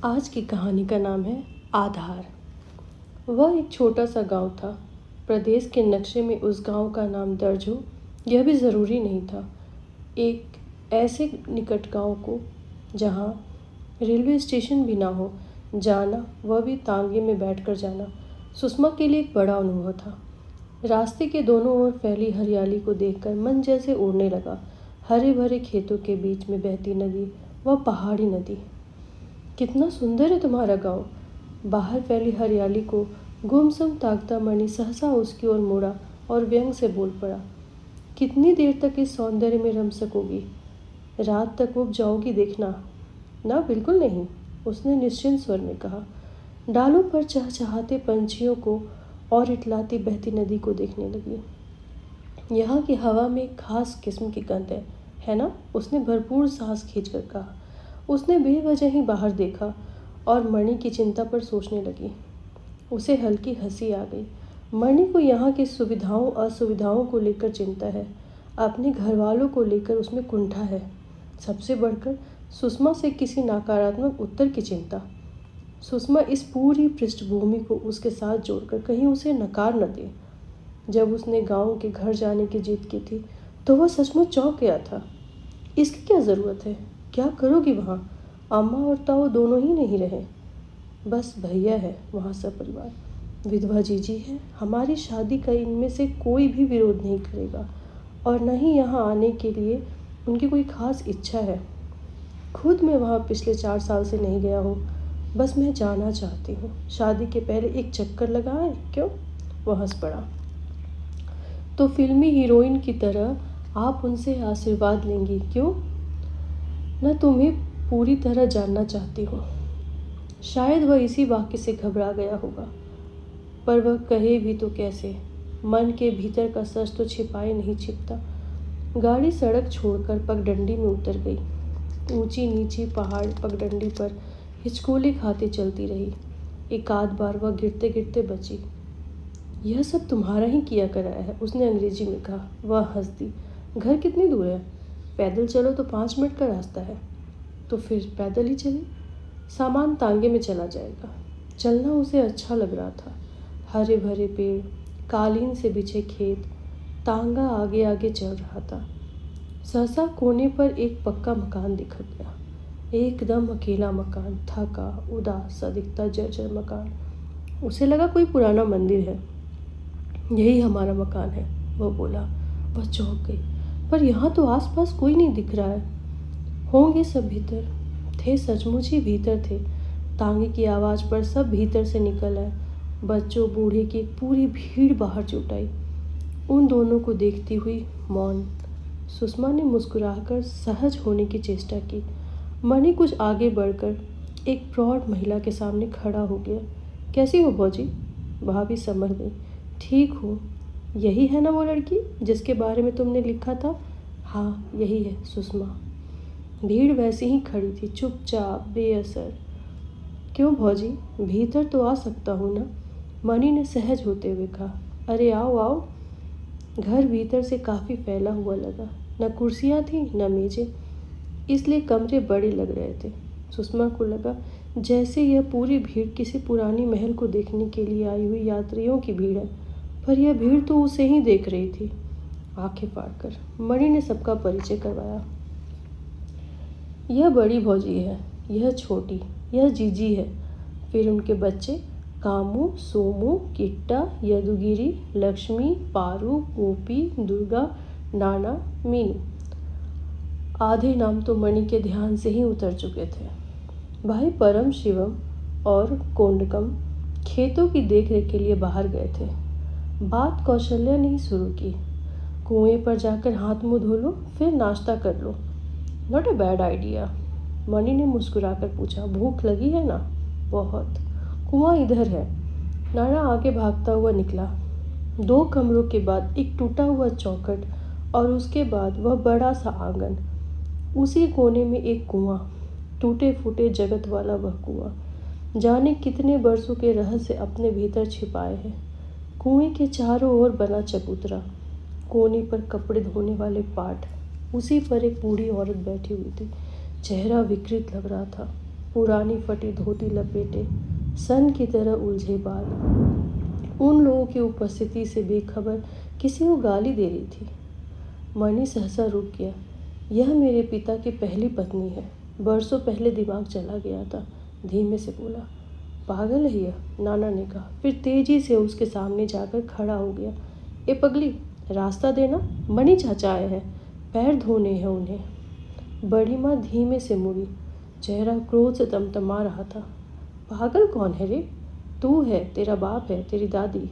आज की कहानी का नाम है आधार। वह एक छोटा सा गांव था। प्रदेश के नक्शे में उस गांव का नाम दर्ज हो यह भी ज़रूरी नहीं था। एक ऐसे निकट गांव को जहां रेलवे स्टेशन भी ना हो, जाना वह भी तांगे में बैठकर जाना सुषमा के लिए एक बड़ा अनुभव था। रास्ते के दोनों ओर फैली हरियाली को देखकर मन जैसे उड़ने लगा। हरे भरे खेतों के बीच में बहती नदी, वह पहाड़ी नदी। कितना सुंदर है तुम्हारा गांव। बाहर फैली हरियाली को गुमसुम ताकता मणि सहसा उसकी ओर मुड़ा और व्यंग से बोल पड़ा। कितनी देर तक इस सौंदर्य में रम सकोगी? रात तक उब जाओगी देखना। ना, बिल्कुल नहीं, उसने निश्चिंत स्वर में कहा। डालों पर चहचहाते पंछियों को और इटलाती बहती नदी को देखने लगी। यहाँ की हवा में एक खास किस्म की गंध है ना? उसने भरपूर सांस खींचकर कहा। उसने बेवजह ही बाहर देखा और मणि की चिंता पर सोचने लगी। उसे हल्की हंसी आ गई। मणि को यहाँ की सुविधाओं असुविधाओं को लेकर चिंता है। अपने घर वालों को लेकर उसमें कुंठा है। सबसे बढ़कर सुषमा से किसी नकारात्मक उत्तर की चिंता। सुषमा इस पूरी पृष्ठभूमि को उसके साथ जोड़कर कहीं उसे नकार न दे। जब उसने गांव के घर जाने की जिद की थी तो वह सचमुच चौंक गया था। इसकी क्या ज़रूरत है? क्या करोगी वहाँ? अम्मा और ताऊ दोनों ही नहीं रहे। बस भैया है वहाँ, सब परिवार। विधवा जीजी है। हमारी शादी का इनमें से कोई भी विरोध नहीं करेगा और न ही यहाँ आने के लिए उनकी कोई खास इच्छा है। खुद मैं वहाँ पिछले 4 साल से नहीं गया हूँ। बस मैं जाना चाहती हूँ। शादी के पहले एक चक्कर लगाएं, क्यों? वह हंस पड़ा। तो फिल्मी हीरोइन की तरह आप उनसे आशीर्वाद लेंगी, क्यों? न तुम्हें पूरी तरह जानना चाहती हूँ। शायद वह इसी वाक्य से घबरा गया होगा, पर वह कहे भी तो कैसे? मन के भीतर का सच तो छिपाए नहीं छिपता। गाड़ी सड़क छोड़कर पगडंडी में उतर गई। ऊंची नीची पहाड़ पगडंडी पर हिचकोले खाती चलती रही। एक आध बार वह गिरते गिरते बची। यह सब तुम्हारा ही किया कराया है, उसने अंग्रेजी में कहा। वह हंस दी। घर कितनी दूर है? पैदल चलो तो 5 मिनट का रास्ता है। तो फिर पैदल ही चले। सामान तांगे में चला जाएगा। चलना उसे अच्छा लग रहा था। हरे भरे पेड़, कालीन से बिछे खेत, तांगा आगे आगे चल रहा था। सहसा कोने पर एक पक्का मकान दिख गया। एकदम अकेला मकान, थका उदास सा दिखता जर्जर मकान। उसे लगा कोई पुराना मंदिर है। यही हमारा मकान है, वह बोला। वह चौंक गई। पर यहाँ तो आसपास कोई नहीं दिख रहा है। होंगे सब भीतर। थे, सचमुच ही भीतर थे। तांगे की आवाज़ पर सब भीतर से निकल आए। बच्चों बूढ़े की एक पूरी भीड़ बाहर जुट आई। उन दोनों को देखती हुई मौन। सुषमा ने मुस्कुराकर सहज होने की चेष्टा की। मणि कुछ आगे बढ़कर एक प्रौढ़ महिला के सामने खड़ा हो गया। कैसी हो भौजी? भाभी संभल गई। ठीक हूँ। यही है ना वो लड़की जिसके बारे में तुमने लिखा था? हाँ, यही है सुषमा। भीड़ वैसे ही खड़ी थी, चुपचाप, बेअसर। क्यों भौजी, भीतर तो आ सकता हूँ ना? मणि ने सहज होते हुए कहा। अरे आओ आओ। घर भीतर से काफ़ी फैला हुआ लगा। न कुर्सियाँ थीं न मेजें, इसलिए कमरे बड़े लग रहे थे। सुषमा को लगा जैसे यह पूरी भीड़ किसी पुरानी महल को देखने के लिए आई हुई यात्रियों की भीड़ है, पर यह भीड़ तो उसे ही देख रही थी आंखें फाड़कर। मणि ने सबका परिचय करवाया। यह बड़ी भौजी है, यह छोटी, यह जीजी है। फिर उनके बच्चे कामू, सोमू, किट्टा, यदुगिरी, लक्ष्मी, पारू, गोपी, दुर्गा, नाना, मीनू। आधे नाम तो मणि के ध्यान से ही उतर चुके थे। भाई परम शिवम और कोंडकम खेतों की देखरेख के लिए बाहर गए थे। बात कौशल्या ने ही शुरू की। कुएं पर जाकर हाथ मुंह धो लो, फिर नाश्ता कर लो। Not a bad idea. Mani ने मुस्कुराकर पूछा। भूख लगी है ना? बहुत। कुआं इधर है। नाना आगे भागता हुआ निकला। 2 कमरों के बाद एक टूटा हुआ चौखट और उसके बाद वह बड़ा सा आंगन। उसी कोने में एक कुआं, टूटे फूटे जगत वाला वह कुआं। जाने कितने बरसों के रहस्य अपने भीतर छिपाए हैं। कुएं के चारों ओर बना चबूतरा, कोने पर कपड़े धोने वाले पाट, उसी पर एक बूढ़ी औरत बैठी हुई थी। चेहरा विकृत लग रहा था। पुरानी फटी धोती लपेटे, सन की तरह उलझे बाल, उन लोगों की उपस्थिति से बेखबर किसी को गाली दे रही थी। मणि सहसा रुक गया। यह मेरे पिता की पहली पत्नी है। बरसों पहले दिमाग चला गया था। धीमे से बोला। पागल है यह, नाना ने कहा। फिर तेजी से उसके सामने जाकर खड़ा हो गया। ए पगली, रास्ता देना, मणि चाचा आए हैं, पैर धोने हैं उन्हें। बड़ी माँ धीमे से मुड़ी, चेहरा क्रोध से तमतमा रहा था। पागल कौन है रे? तू है, तेरा बाप है, तेरी दादी।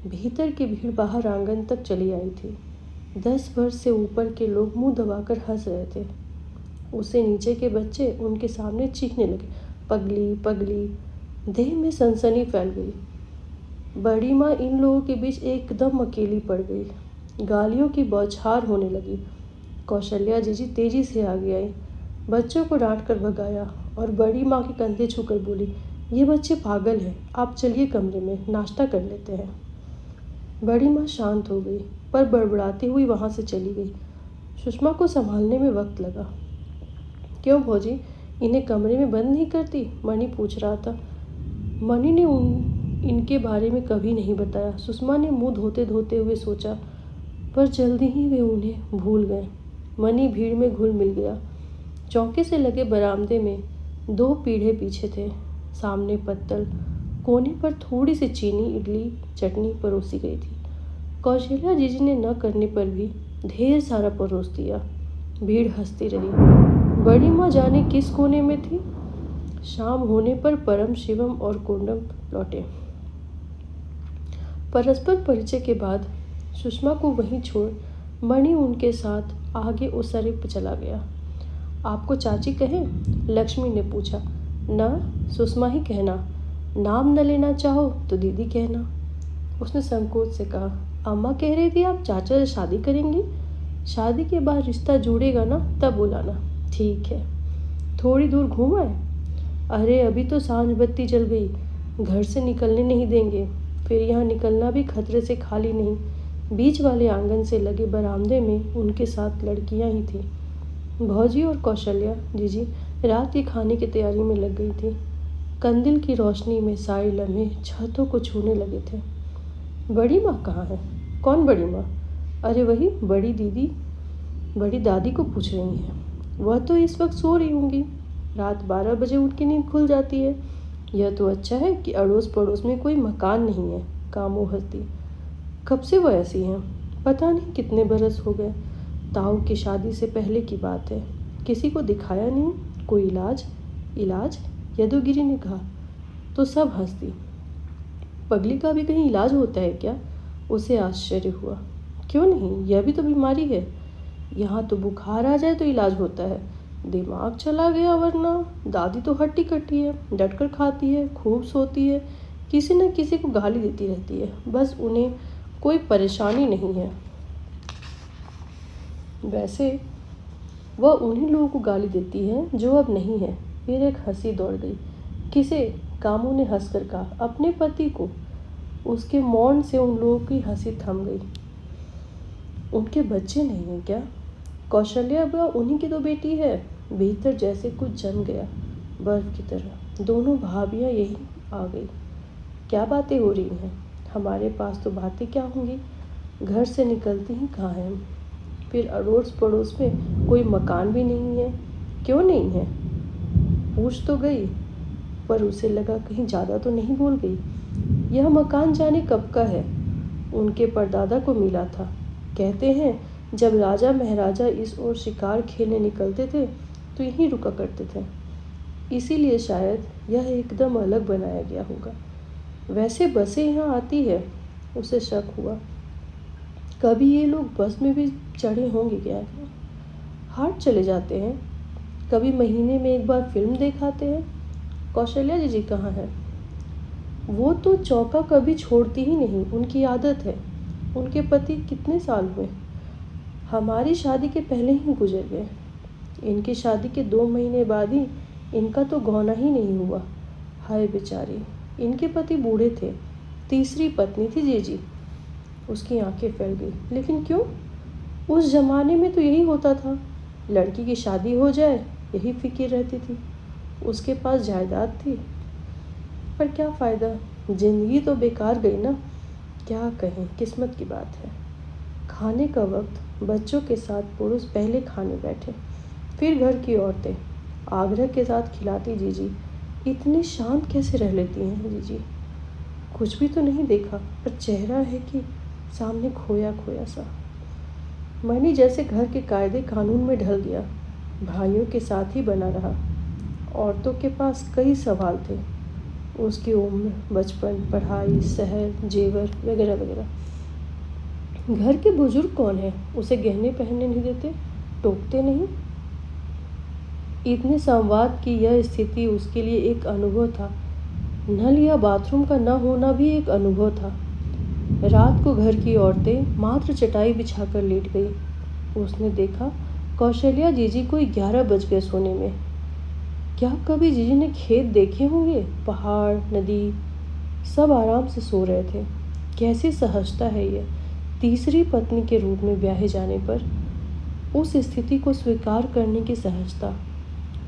भीतर की भीड़ बाहर आंगन तक चली आई थी। 10 वर्ष से ऊपर के लोग मुंह दबाकर हंस रहे थे। उससे नीचे के बच्चे उनके सामने चीखने लगे, पगली पगली। देह में सनसनी फैल गई। बड़ी माँ इन लोगों के बीच एकदम अकेली पड़ गई। गालियों की बौछार होने लगी। कौशल्या जीजी तेजी से आगे आई, बच्चों को डांट कर भगाया और बड़ी माँ के कंधे छूकर बोली, ये बच्चे पागल हैं, आप चलिए कमरे में, नाश्ता कर लेते हैं। बड़ी माँ शांत हो गई, पर बड़बड़ाती हुई वहाँ से चली गई। सुषमा को संभालने में वक्त लगा। क्यों भौजी, इन्हें कमरे में बंद नहीं करती? मणि पूछ रहा था। मणि ने इनके बारे में कभी नहीं बताया। सुषमा ने मुंह धोते धोते हुए सोचा, पर जल्दी ही वे उन्हें भूल गए। मणि भीड़ में घुल मिल गया। चौके से लगे बरामदे में 2 पीढ़े पीछे थे। सामने पत्तल, कोने पर थोड़ी सी चीनी इडली चटनी परोसी गई थी। कौशल्या जीजी ने न करने पर भी ढेर सारा परोस दिया। भीड़ हंसती रही। बड़ी माँ जाने किस कोने में थी। शाम होने पर परम शिवम और कुंडम लौटे। परस्पर परिचय के बाद सुषमा को वहीं छोड़ मणि उनके साथ आगे उस सड़क पर चला गया। आपको चाची कहें? लक्ष्मी ने पूछा। न, सुषमा ही कहना। नाम न लेना चाहो तो दीदी कहना, उसने संकोच से कहा। अम्मा कह रही थी आप चाचा से शादी करेंगी। शादी के बाद रिश्ता जुड़ेगा ना, तब बुलाना। ठीक है। थोड़ी दूर घूम आए? अरे अभी तो सांझ बत्ती जल गई, घर से निकलने नहीं देंगे। फिर यहाँ निकलना भी खतरे से खाली नहीं। बीच वाले आंगन से लगे बरामदे में उनके साथ लड़कियाँ ही थीं। भौजी और कौशल्या जीजी रात के खाने की तैयारी में लग गई थी। कंदिल की रोशनी में सारे लम्हे छतों को छूने लगे थे। बड़ी माँ कहाँ है? कौन बड़ी माँ? अरे वही बड़ी दीदी, बड़ी दादी को पूछ रही हैं। वह तो इस वक्त सो रही होंगी। रात 12 बजे उनकी नींद खुल जाती है। यह तो अच्छा है कि अड़ोस पड़ोस में कोई मकान नहीं है। कामों हंसती। कब से वह ऐसी हैं? पता नहीं कितने बरस हो गए। ताऊ की शादी से पहले की बात है। किसी को दिखाया नहीं। कोई इलाज? इलाज? यदुगिरी ने कहा तो सब हंसती। पगली का भी कहीं इलाज होता है क्या? उसे आश्चर्य हुआ। क्यों नहीं, यह भी तो बीमारी है। यहाँ तो बुखार आ जाए तो इलाज होता है, दिमाग चला गया वरना। दादी तो हट्टी कट्टी है, डट कर खाती है, खूब सोती है, किसी न किसी को गाली देती रहती है। बस उन्हें कोई परेशानी नहीं है। वैसे वह उन्हीं लोगों को गाली देती है जो अब नहीं है। फिर एक हंसी दौड़ गई। किसे? कामू ने हंसकर कहा। अपने पति को। उसके मौन से उन लोगों की हंसी थम गई। उनके बच्चे नहीं हैं क्या? कौशल्या वह उन्हीं की तो बेटी है। भीतर जैसे कुछ जम गया, बर्फ की तरह। दोनों भाभियाँ यही आ गई। क्या बातें हो रही हैं? हमारे पास तो बातें क्या होंगी, घर से निकलती ही कहाँ हैं। फिर अड़ोस पड़ोस में कोई मकान भी नहीं है। क्यों नहीं है? पूछ तो गई, पर उसे लगा कहीं ज़्यादा तो नहीं बोल गई। यह मकान जाने कब का है, उनके परदादा को मिला था। कहते हैं जब राजा महाराजा इस ओर शिकार खेलने निकलते थे तो यहीं रुका करते थे, इसीलिए शायद यह एकदम अलग बनाया गया होगा। वैसे बसें यहाँ आती है, उसे शक हुआ। कभी ये लोग बस में भी चढ़े होंगे क्या? हाट चले जाते हैं, कभी महीने में एक बार फिल्म दिखाते हैं। कौशल्या जी कहाँ है? वो तो चौका कभी छोड़ती ही नहीं, उनकी आदत है। उनके पति कितने साल हुए? हमारी शादी के पहले ही गुजर गए। इनकी शादी के 2 महीने बाद ही इनका तो गौना ही नहीं हुआ। हाय बेचारी, इनके पति बूढ़े थे। तीसरी पत्नी थी जीजी। उसकी आंखें फैल गई। लेकिन क्यों? उस जमाने में तो यही होता था, लड़की की शादी हो जाए यही फिक्र रहती थी। उसके पास जायदाद थी, पर क्या फ़ायदा, जिंदगी तो बेकार गई ना। क्या कहें, किस्मत की बात है। खाने का वक्त, बच्चों के साथ पुरुष पहले खाने बैठे, फिर घर की औरतें आग्रह के साथ खिलाती। जीजी इतनी शांत कैसे रह लेती हैं जीजी? कुछ भी तो नहीं देखा, पर चेहरा है कि सामने खोया खोया सा। मनी जैसे घर के कायदे कानून में ढल गया, भाइयों के साथ ही बना रहा। औरतों के पास कई सवाल थे, उसकी उम्र, बचपन, पढ़ाई, शहर, जेवर वगैरह वगैरह। घर के बुजुर्ग कौन है, उसे गहने पहनने नहीं देते, टोकते नहीं। इतने संवाद की यह स्थिति उसके लिए एक अनुभव था। नल या बाथरूम का न होना भी एक अनुभव था। रात को घर की औरतें मात्र चटाई बिछाकर लेट गई। उसने देखा कौशल्या जीजी को 11 बज गए सोने में। क्या कभी जीजी ने खेत देखे होंगे? पहाड़, नदी, सब आराम से सो रहे थे। कैसी सहजता है यह, तीसरी पत्नी के रूप में ब्याहे जाने पर उस स्थिति को स्वीकार करने की सहजता।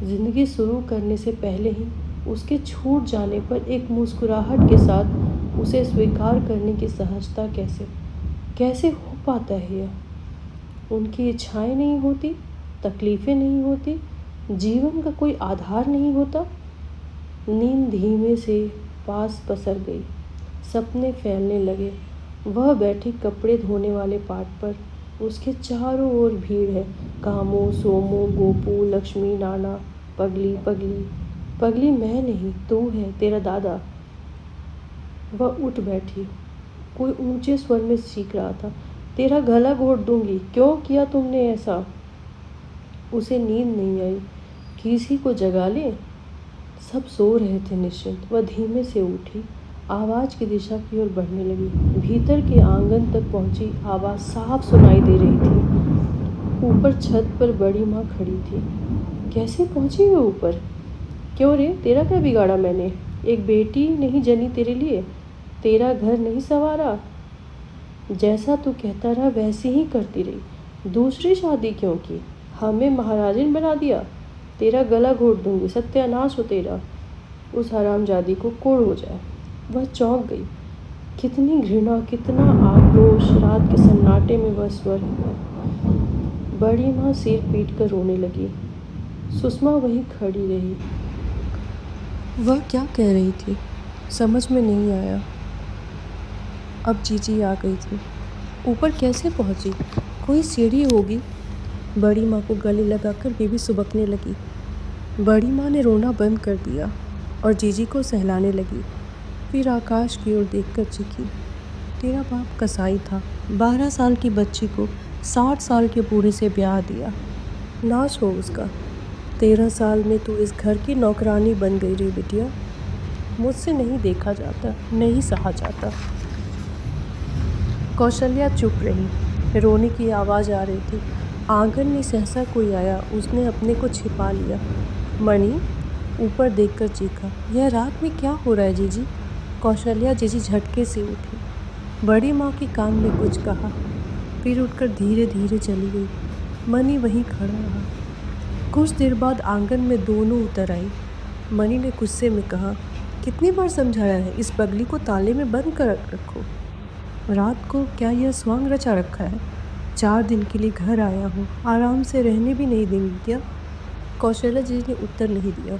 जिंदगी शुरू करने से पहले ही उसके छूट जाने पर एक मुस्कुराहट के साथ उसे स्वीकार करने की सहजता। कैसे कैसे हो पाता है यह? उनकी इच्छाएं नहीं होती, तकलीफ़ें नहीं होती, जीवन का कोई आधार नहीं होता। नींद धीमे से पास पसर गई, सपने फैलने लगे। वह बैठी कपड़े धोने वाले पाट पर, उसके चारों ओर भीड़ है। कामो, सोमो, गोपू, लक्ष्मी, नाना, पगली पगली पगली मैं नहीं, तू है, तेरा दादा। वह उठ बैठी, कोई ऊंचे स्वर में चीख रहा था, तेरा गला घोट दूंगी, क्यों किया तुमने ऐसा? उसे नींद नहीं आई, किसी को जगा ले। सब सो रहे थे निश्चिंत। वह धीमे से उठी, आवाज़ की दिशा की ओर बढ़ने लगी। भीतर के आंगन तक पहुंची, आवाज़ साफ सुनाई दे रही थी। ऊपर छत पर बड़ी माँ खड़ी थी। कैसे पहुंची वो ऊपर? क्यों रे, तेरा क्या बिगाड़ा मैंने? एक बेटी नहीं जनी तेरे लिए? तेरा घर नहीं संवारा? जैसा तू कहता रहा वैसे ही करती रही। दूसरी शादी क्यों की? हमें महाराजिन बना दिया। तेरा गला घोट दूंगी, सत्यानाश हो तेरा। उस हरामजादी को कोड़ हो जाए। वह चौंक गई। कितनी घृणा, कितना आक्रोश। रात के सन्नाटे में वह स्वर है। बड़ी माँ सिर पीट कर रोने लगी। सुषमा वहीं खड़ी रही। वह क्या कह रही थी समझ में नहीं आया। अब जीजी आ गई थी। ऊपर कैसे पहुंची? कोई सीढ़ी होगी। बड़ी माँ को गले लगाकर बेबी सुबकने लगी। बड़ी माँ ने रोना बंद कर दिया और जीजी को सहलाने लगी। फिर आकाश की ओर देखकर चीखी, तेरा बाप कसाई था, 12 साल की बच्ची को 60 साल के बूढ़े से ब्याह दिया। नाश हो उसका। 13 साल में तू इस घर की नौकरानी बन गई रे बिटिया। मुझसे नहीं देखा जाता, नहीं सहा जाता। कौशल्या चुप रही। रोने की आवाज़ आ रही थी। आंगन में सहसा कोई आया। उसने अपने को छिपा लिया। मणि ऊपर देखकर चीखा, यह रात में क्या हो रहा है जीजी? कौशल्या जीजी झटके से उठी। बड़ी माँ के कान में कुछ कहा, फिर उठकर धीरे धीरे चली गई। मणि वहीं खड़ा रहा। कुछ देर बाद आंगन में दोनों उतर आई। मणि ने गुस्से में कहा, कितनी बार समझाया है, इस पगली को ताले में बंद कर रखो। रात को क्या यह स्वांग रचा रखा है? 4 दिन के लिए घर आया हूँ, आराम से रहने भी नहीं देंगी क्या? कौशल्या जी ने उत्तर नहीं दिया।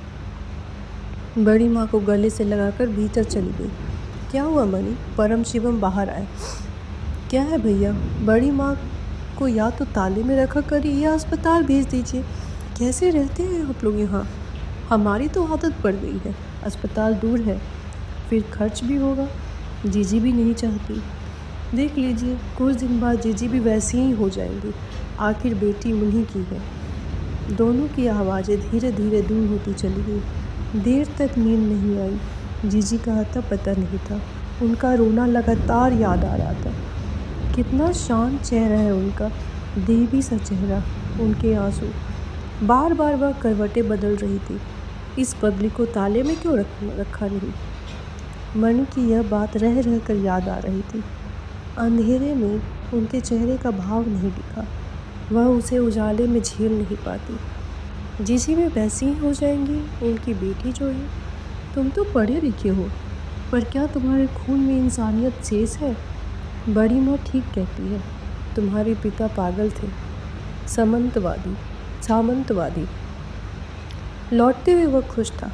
बड़ी माँ को गले से लगाकर भीतर चली गई। क्या हुआ मणि? परम शिवम बाहर आए। क्या है भैया? बड़ी माँ को या तो ताले में रखा करिए या अस्पताल भेज दीजिए। कैसे रहते हैं आप लोग यहाँ? हमारी तो आदत पड़ गई है। अस्पताल दूर है, फिर खर्च भी होगा। जीजी भी नहीं चाहती। देख लीजिए, कुछ दिन बाद जीजी भी वैसी ही हो जाएंगी। आखिर बेटी उन्हीं की है। दोनों की आवाज़ें धीरे धीरे दूर होती चली गई। देर तक नींद नहीं आई। जीजी का आता पता नहीं था। उनका रोना लगातार याद आ रहा था। कितना शांत चेहरा है उनका, देवी सा चेहरा। उनके आंसू। बार बार वह करवटें बदल रही थी। इस पगली को ताले में क्यों रखा नहीं? मणि की यह बात रह रह कर याद आ रही थी। अंधेरे में उनके चेहरे का भाव नहीं दिखा। वह उसे उजाले में झेल नहीं पाती। जीजी में वैसी ही हो जाएंगी उनकी बेटी जो है। तुम तो पढ़े लिखे हो, पर क्या तुम्हारे खून में इंसानियत शेष है? बड़ी माँ ठीक कहती है, तुम्हारे पिता पागल थे, सामंतवादी। लौटते हुए वह खुश था।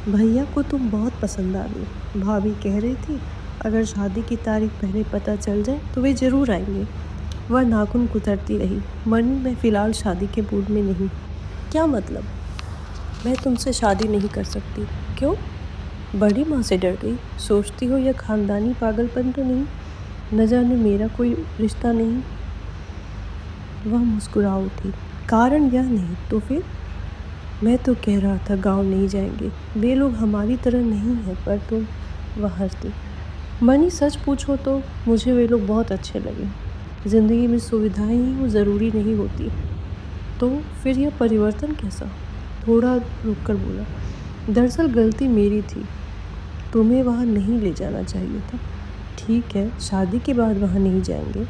भैया को तुम बहुत पसंद आ गई। भाभी कह रही थी अगर शादी की तारीख पहले पता चल जाए तो वे ज़रूर आएंगे। वह नाखून कुतरती रही। मनी, मैं फ़िलहाल शादी के मूड में नहीं। क्या मतलब? मैं तुमसे शादी नहीं कर सकती। क्यों? बड़ी माँ से डर गई। सोचती हो यह ख़ानदानी पागलपन तो नहीं? न जाने मेरा कोई रिश्ता नहीं? वह मुस्कुरा उठी। कारण यह नहीं तो फिर? मैं तो कह रहा था गांव नहीं जाएंगे, वे लोग हमारी तरह नहीं हैं। पर तुम? वह हंसती। मनी, सच पूछो तो मुझे वे लोग बहुत अच्छे लगे। ज़िंदगी में सुविधाएं ही वो ज़रूरी नहीं होती। तो फिर यह परिवर्तन कैसा? थोड़ा रुक कर बोला, दरअसल गलती मेरी थी, तुम्हें वहाँ नहीं ले जाना चाहिए था। ठीक है, शादी के बाद वहाँ नहीं जाएंगे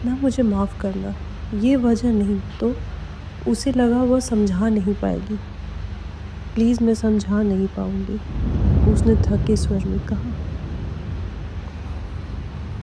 ना, मुझे माफ़ करना। ये वजह नहीं तो उसे लगा वह समझा नहीं पाएगी। प्लीज़, मैं समझा नहीं पाऊँगी, उसने थके स्वर में कहा।